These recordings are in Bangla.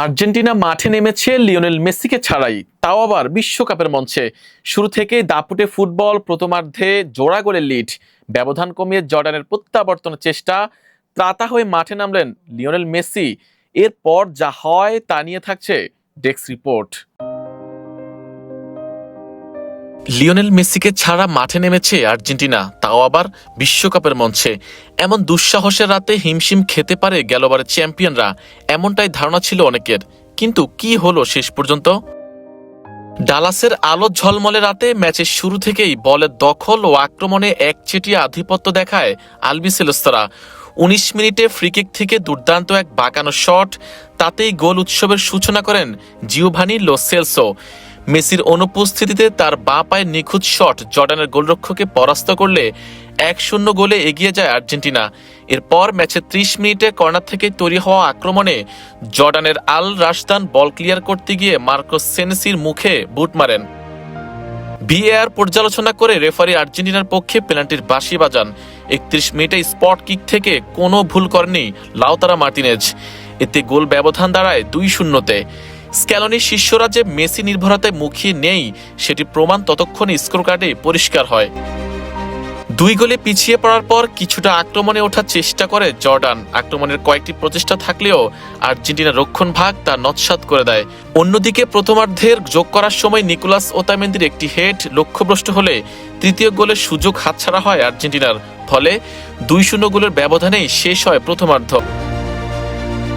আর্জেন্টিনা মাঠে নেমেছে লিওনেল মেসিকে ছাড়াই, তাও আবার বিশ্বকাপের মঞ্চে। শুরু থেকেই দাপুটে ফুটবল, প্রথমার্ধে জোড়া গোলের লিড, ব্যবধান কমিয়ে জর্ডানের প্রত্যাবর্তনের চেষ্টা, ত্রাতা হয়ে মাঠে নামলেন লিওনেল মেসি। এরপর যা হয় তা নিয়ে থাকছে ডেস্ক রিপোর্ট। লিওনেল মেসিকে ছাড়া মাঠে নেমেছে আর্জেন্টিনা, তাও আবার বিশ্বকাপের মঞ্চে। এমন দুঃসাহসের রাতে হিমশিম খেতে পারে গেলবারের চ্যাম্পিয়নরা, এমনটাই ধারণা ছিল অনেকের। কিন্তু কি হলো শেষ পর্যন্ত? ডালাসের আলো ঝলমলে রাতে ম্যাচের শুরু থেকেই বলের দখল ও আক্রমণে একচেটিয়া আধিপত্য দেখায় আলবিসেলেস্তারা। ১৯ মিনিটে ফ্রিকিক থেকে দুর্দান্ত এক বাঁকানো শট, তাতেই গোল উৎসবের সূচনা করেন জিওভানি লো সেলসো। মেসির অনুপস্থিতিতে তার বাঁ পায়ের নিখুঁত শট জর্ডানের গোলরক্ষককে পরাস্ত করলে ১-০ গোলে এগিয়ে যায় আর্জেন্টিনা। এরপর ম্যাচের ৩০ মিনিটে কর্নার থেকে তৈরি হওয়া আক্রমণে জর্ডানের আল রাশদান বল ক্লিয়ার করতে গিয়ে মার্কোস সেনেসির মুখে বুট মারেন। ভিএআর পর্যালোচনা করে রেফারি আর্জেন্টিনার পক্ষে পেনাল্টির বাঁশি বাজান। ৩১ মিনিটে স্পট কিক থেকে কোনো ভুল করেনি লাউতারা মার্টিনেজ। এতে গোল ব্যবধান দাঁড়ায় ২-০-তে। স্ক্যালোনির শিষ্যরা যে মেসি নির্ভরতায় মুখিয়ে নেই, সেটি প্রমাণ ততক্ষণে স্কোর কার্ডে পরিষ্কার হয়। ২ গোলে পিছিয়ে পড়ার পর কিছুটা আক্রমণে ওঠার চেষ্টা করে জর্ডান। আক্রমণের কয়েকটি প্রচেষ্টা থাকলেও আর্জেন্টিনার রক্ষণভাগ তা নৎসাৎ করে দেয়। অন্যদিকে প্রথমার্ধের যোগ করার সময় নিকোলাস ওতামেন্দির একটি হেড লক্ষ্যভ্রষ্ট হলে তৃতীয় গোলের সুযোগ হাতছাড়া হয় আর্জেন্টিনার। ফলে ২-০ গোলের ব্যবধানেই শেষ হয় প্রথমার্ধ।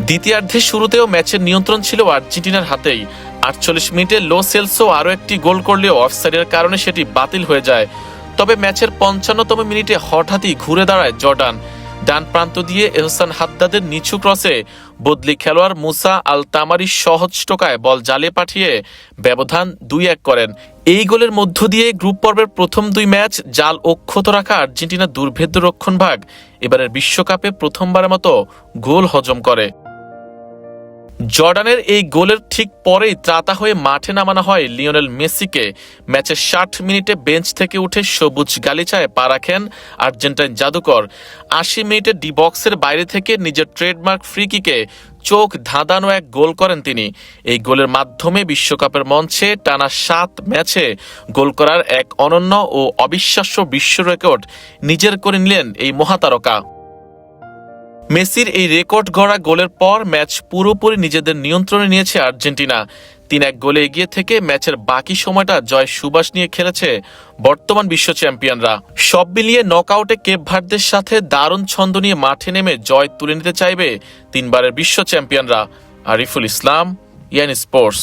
দ্বিতীয়ার্ধের শুরুতেও ম্যাচের নিয়ন্ত্রণ ছিল আর্জেন্টিনার হাতেই। ৪৮ মিনিটে লো সেলসো আরও একটি গোল করলেও অফসাইডের কারণে সেটি বাতিল হয়ে যায়। তবে ম্যাচের ৫৫তম মিনিটে হঠাৎই ঘুরে দাঁড়ায় জর্ডান। ডান প্রান্ত দিয়ে এহসান হাদ্দাদের নিচু ক্রসে বদলি খেলোয়াড় মুসা আল তামারি সহজ টোকায় বল জালে পাঠিয়ে ব্যবধান ২-১ করেন। এই গোলের মধ্য দিয়ে গ্রুপ পর্বের প্রথম ২ ম্যাচ জাল অক্ষত রাখা আর্জেন্টিনার দুর্ভেদ্য রক্ষণভাগ এবারের বিশ্বকাপে প্রথমবারের মতো গোল হজম করে। জর্ডানের এই গোলের ঠিক পরেই ত্রাতা হয়ে মাঠে নামানো হয় লিওনেল মেসিকে। ম্যাচের ৬০ মিনিটে বেঞ্চ থেকে উঠে সবুজ গালিচায় পা রাখেন আর্জেন্টাইন জাদুকর। ৮০ মিনিটে ডি বক্সের বাইরে থেকে নিজের ট্রেডমার্ক ফ্রি কিকে চোখ ধাঁধানো এক গোল করেন তিনি। এই গোলের মাধ্যমে বিশ্বকাপের মঞ্চে টানা ৭ ম্যাচে গোল করার এক অনন্য ও অবিশ্বাস্য বিশ্ব রেকর্ড নিজের করে নিলেন এই মহাতারকা। মেসির এই রেকর্ড গড়া গোলের পর ম্যাচ পুরোপুরি নিজেদের নিয়ন্ত্রণে নিয়েছে আর্জেন্টিনা। ৩-১ গোলে এগিয়ে থেকে ম্যাচের বাকি সময়টা জয় সুবাস নিয়ে খেলেছে বর্তমান বিশ্ব চ্যাম্পিয়নরা। সব মিলিয়ে নকআউটে কেপ ভার্দের সাথে দারুণ ছন্দ নিয়ে মাঠে নেমে জয় তুলে নিতে চাইবে ৩ বারের বিশ্ব চ্যাম্পিয়নরা। আরিফুল ইসলাম, ইয়ান স্পোর্টস।